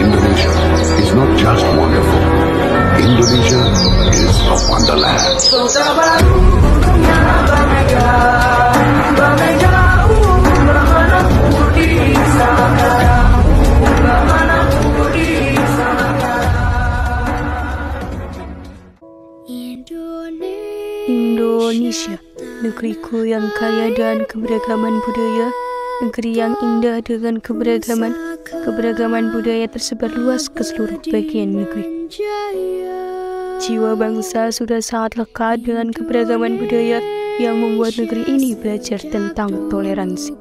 Indonesia is not just wonderful. Indonesia is a wonderland. Indonesia, negeriku yang kaya dan keberagaman budaya, negeri yang indah dengan keberagaman budaya tersebar luas ke seluruh bagian negeri. Jiwa bangsa sudah sangat lekat dengan keberagaman budaya yang membuat negeri ini belajar tentang toleransi.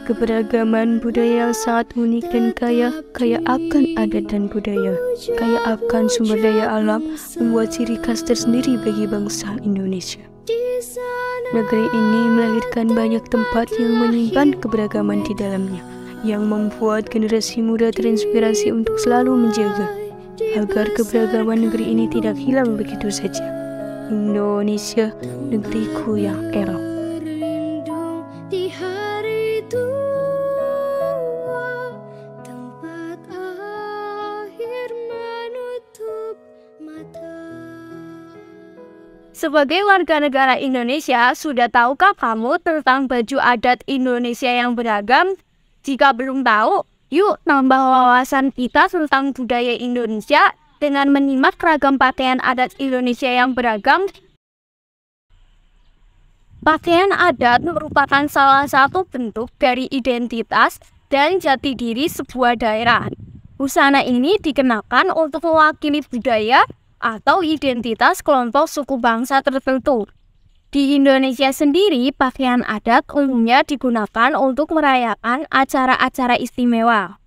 Keberagaman budaya yang sangat unik dan kaya akan adat dan budaya, kaya akan sumber daya alam, membuat ciri khas tersendiri bagi bangsa Indonesia. Negeri ini melahirkan banyak tempat yang menyimpan keberagaman di dalamnya, yang membuat generasi muda terinspirasi untuk selalu menjaga, agar keberagaman negeri ini tidak hilang begitu saja. Indonesia, negeriku yang elok. Sebagai warga negara Indonesia, sudah tahukah kamu tentang baju adat Indonesia yang beragam? Jika belum tahu, yuk nambah wawasan kita tentang budaya Indonesia dengan menyimak ragam pakaian adat Indonesia yang beragam. Pakaian adat merupakan salah satu bentuk dari identitas dan jati diri sebuah daerah. Busana ini dikenakan untuk mewakili budaya atau identitas kelompok suku bangsa tertentu. Di Indonesia sendiri, pakaian adat umumnya digunakan untuk merayakan acara-acara istimewa.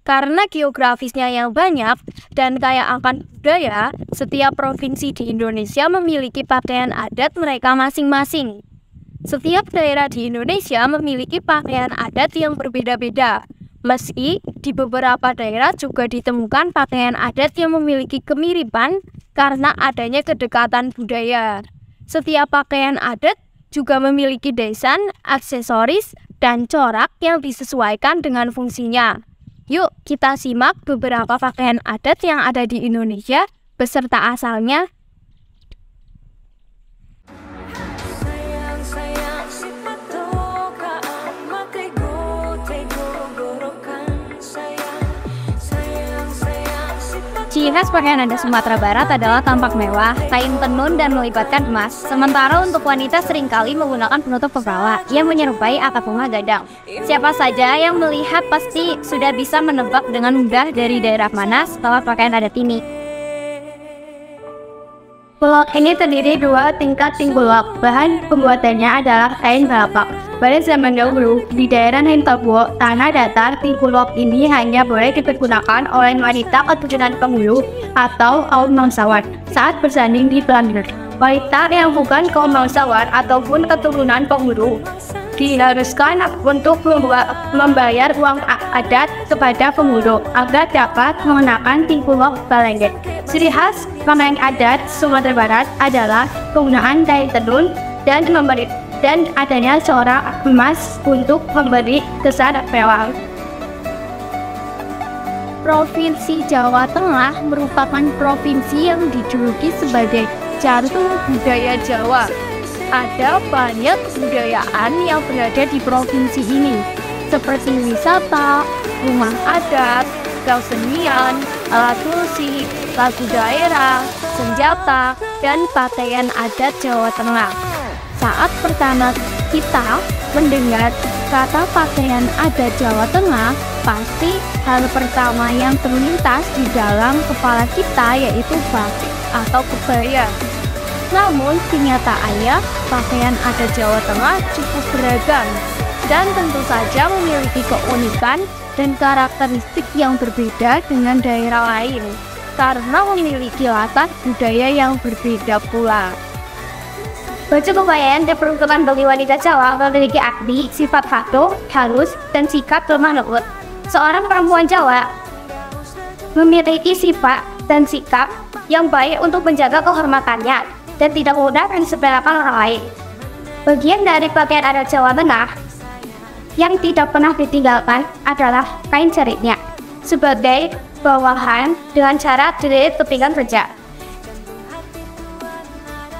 Karena geografisnya yang banyak dan kaya akan budaya, setiap provinsi di Indonesia memiliki pakaian adat mereka masing-masing. Setiap daerah di Indonesia memiliki pakaian adat yang berbeda-beda. Meski di beberapa daerah juga ditemukan pakaian adat yang memiliki kemiripan karena adanya kedekatan budaya. Setiap pakaian adat juga memiliki desain, aksesoris, dan corak yang disesuaikan dengan fungsinya. Yuk kita simak beberapa pakaian adat yang ada di Indonesia beserta asalnya. Ciri khas pakaian adat Sumatera Barat adalah tampak mewah, kain tenun, dan melibatkan emas. Sementara untuk wanita seringkali menggunakan penutup kepala yang menyerupai atap rumah gadang. Siapa saja yang melihat pasti sudah bisa menebak dengan mudah dari daerah mana setelah pakaian adat ini. Pulok ini terdiri dua tingkat tinggulok. Bahan pembuatannya adalah kain balapak. Pada zaman dahulu, di daerah Hinterbo, tanah datar, tinggulok ini hanya boleh dipergunakan oleh wanita keturunan penghulu atau kaum bangsawan saat bersanding di pelaminan. Wanita yang bukan kaum bangsawan ataupun keturunan penghulu diharuskan untuk membayar uang adat kepada penghulu agar dapat mengenakan tinggulok balengget. Ciri khas pakaian adat Sumatera Barat adalah penggunaan kain tenun dan adanya corak emas untuk memberi kesan mewah. Provinsi Jawa Tengah merupakan provinsi yang dijuluki sebagai jantung budaya Jawa. Ada banyak kebudayaan yang berada di provinsi ini, seperti wisata, rumah adat, kesenian, alat musik, lagu daerah, senjata, dan pakaian adat Jawa Tengah. Saat pertama kita mendengar kata pakaian adat Jawa Tengah, pasti hal pertama yang terlintas di dalam kepala kita yaitu batik atau kebaya. Namun kenyataannya pakaian adat Jawa Tengah cukup beragam dan tentu saja memiliki keunikan dan karakteristik yang berbeda dengan daerah lain karena memiliki latar budaya yang berbeda pula. Baju kebaya yang diperuntukkan bagi wanita Jawa memiliki arti, sifat patuh, halus, dan sikap lemah lembut. Seorang perempuan Jawa memiliki sifat dan sikap yang baik untuk menjaga kehormatannya dan tidak mudah disepelekan orang lain. Bagian dari pakaian adat Jawa Tengah yang tidak pernah ditinggalkan adalah kain ceritnya. sebagai bawahan dengan cara dari kepingan kerja.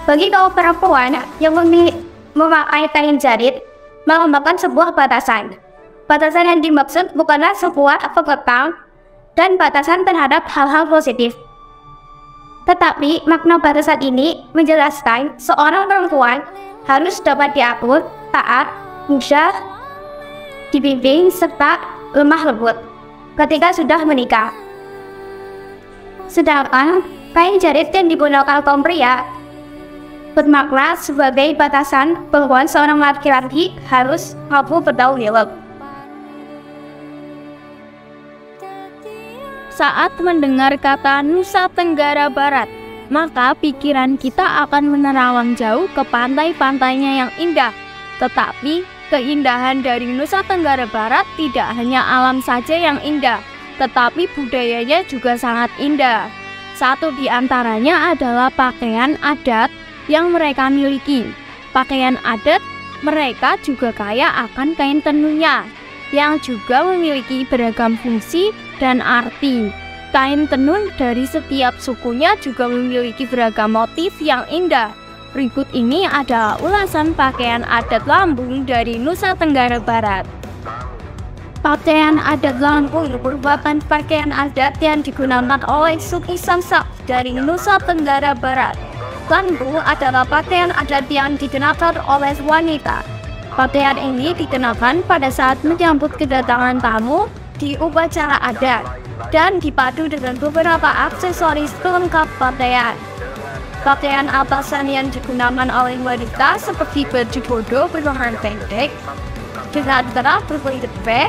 Bagi kaum perempuan yang memakai kain jarit, melambangkan sebuah batasan. Batasan yang dimaksud bukanlah sebuah pengekang dan batasan terhadap hal-hal positif. Tetapi makna batasan ini menjelaskan seorang perempuan harus dapat diatur, taat, mudah, dibimbing, serta lemah lembut ketika sudah menikah. Sedangkan kain jarit yang digunakan kaum pria bermakna sebagai batasan bahwa seorang laki-laki harus mampu bertanggung jawab. Saat mendengar kata Nusa Tenggara Barat, maka pikiran kita akan menerawang jauh ke pantai-pantainya yang indah. Tetapi keindahan dari Nusa Tenggara Barat tidak hanya alam saja yang indah, tetapi budayanya juga sangat indah. Satu di antaranya adalah pakaian adat yang mereka miliki. Pakaian adat mereka juga kaya akan kain tenunnya, yang juga memiliki beragam fungsi dan arti. Kain tenun dari setiap sukunya juga memiliki beragam motif yang indah. Berikut ini adalah ulasan pakaian adat Lampung dari Nusa Tenggara Barat. Pakaian adat Lampung merupakan pakaian adat yang digunakan oleh suku Sasak dari Nusa Tenggara Barat. Lampung adalah pakaian adat yang dikenakan oleh wanita. Pakaian ini dikenakan pada saat menyambut kedatangan tamu di upacara adat dan dipadu dengan beberapa aksesoris pelengkap pakaian. Pakaian atasan yang digunakan oleh wanita seperti baju bodo berlengan pendek dengan terang berkulit beg.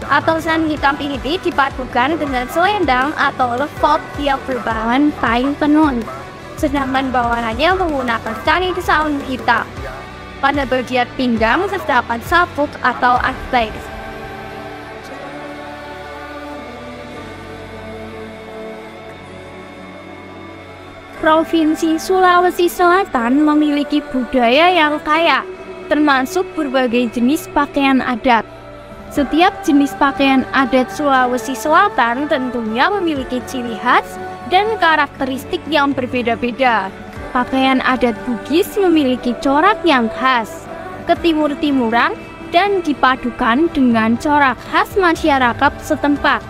Atasan hitam ini dipadukan dengan selendang atau lefot yang berbahan kain tenun, sedangkan bawahannya menggunakan tali saung hitam. Pada bagian pinggang terdapat sabuk atau aktes. Provinsi Sulawesi Selatan memiliki budaya yang kaya, termasuk berbagai jenis pakaian adat. Setiap jenis pakaian adat Sulawesi Selatan tentunya memiliki ciri khas dan karakteristik yang berbeda-beda. Pakaian adat Bugis memiliki corak yang khas, ketimur-timuran, dan dipadukan dengan corak khas masyarakat setempat.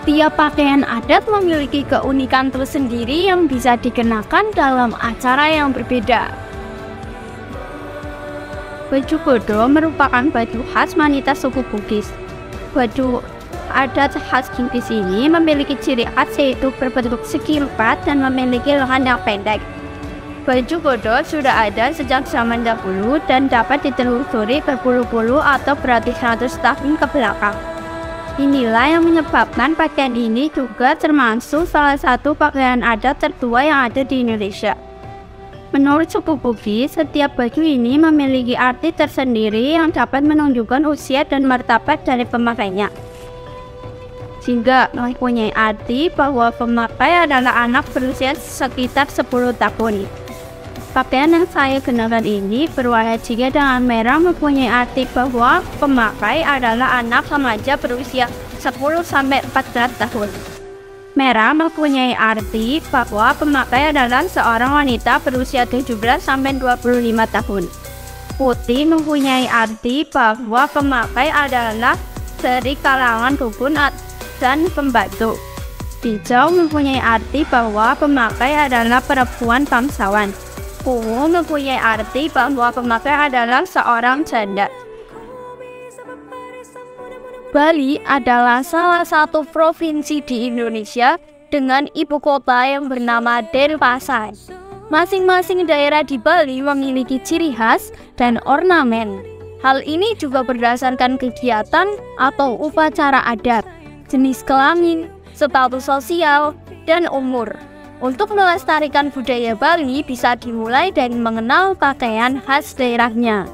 Tiap pakaian adat memiliki keunikan tersendiri yang bisa dikenakan dalam acara yang berbeda. Baju bodo merupakan baju khas wanita suku Bugis. Baju adat khas Bugis ini memiliki ciri khas yaitu berbentuk segi empat dan memiliki lengan yang pendek. Baju bodo sudah ada sejak zaman dahulu dan dapat ditelusuri berpuluh-puluh atau beratus-ratus tahun ke belakang. Inilah yang menyebabkan pakaian ini juga termasuk salah satu pakaian adat tertua yang ada di Indonesia. Menurut suku Bugis, setiap baju ini memiliki arti tersendiri yang dapat menunjukkan usia dan martabat dari pemakainya. Sehingga mempunyai arti bahwa pemakai adalah anak berusia sekitar 10 tahun. Pakaian yang saya kenakan ini berwarna jingga dengan merah mempunyai arti bahwa pemakai adalah anak remaja berusia 10-14 tahun. Merah mempunyai arti bahwa pemakai adalah seorang wanita berusia 17-25 tahun. Putih mempunyai arti bahwa pemakai adalah dari kalangan dukun dan pembantu. Hijau mempunyai arti bahwa pemakai adalah perempuan bangsawan. Ungu mempunyai arti bahwa pemakai adalah seorang janda. Bali adalah salah satu provinsi di Indonesia dengan ibu kota yang bernama Denpasar. Masing-masing daerah di Bali memiliki ciri khas dan ornamen. Hal ini juga berdasarkan kegiatan atau upacara adat, jenis kelamin, status sosial, dan umur. Untuk melestarikan budaya Bali bisa dimulai dari mengenal pakaian khas daerahnya.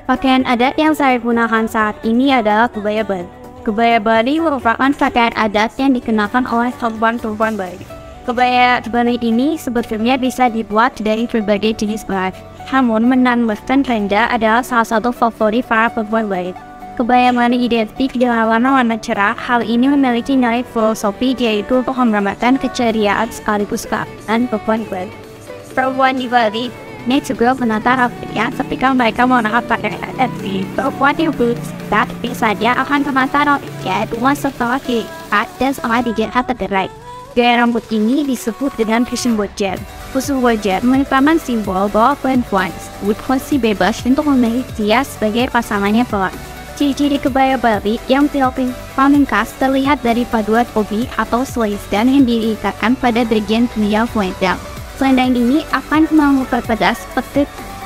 Pakaian adat yang saya gunakan saat ini adalah kebaya Bali. Kebaya Bali merupakan pakaian adat yang dikenakan oleh perempuan Bali. Kebaya Bali ini sebetulnya bisa dibuat dari berbagai jenis bahan. Namun menambahkan renda adalah salah satu favorit para perempuan Bali. kebaya Bali identik dengan warna-warna cerah. Hal ini memiliki nilai filosofi, yaitu untuk menggambarkan keceriaan sekaligus keamanan perempuan Bali. Perempuan di Bali ini juga menata rambutnya ketika mereka mengenakan pakaian etnis. Perempuan yang bersikat biasanya akan menata rambutnya dua setelah diikat dan setelah diikat tergerai. Gaya rambut ini disebut dengan Kusum Bojan. Kusum Bojan merupakan simbol bahwa perempuan masih bebas untuk memilih dia sebagai pasangannya kelak. Ciri-ciri kebaya Bali yang paling khas terlihat dari paduan obi atau selesai yang diikatkan pada bagian pinggang selendang. Selendang ini akan mempertegas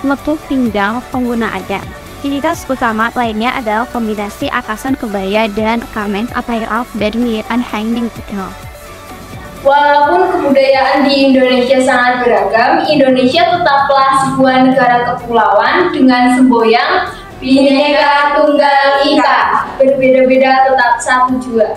letuk pinggang penggunaannya. Ciri khas utama lainnya adalah kombinasi atasan kebaya dan ornamen apparel dari militan hanging tekno. Walaupun kebudayaan di Indonesia sangat beragam, Indonesia tetaplah sebuah negara kepulauan dengan semboyan Bhinneka Tunggal Ika, berbeda-beda tetap satu jua.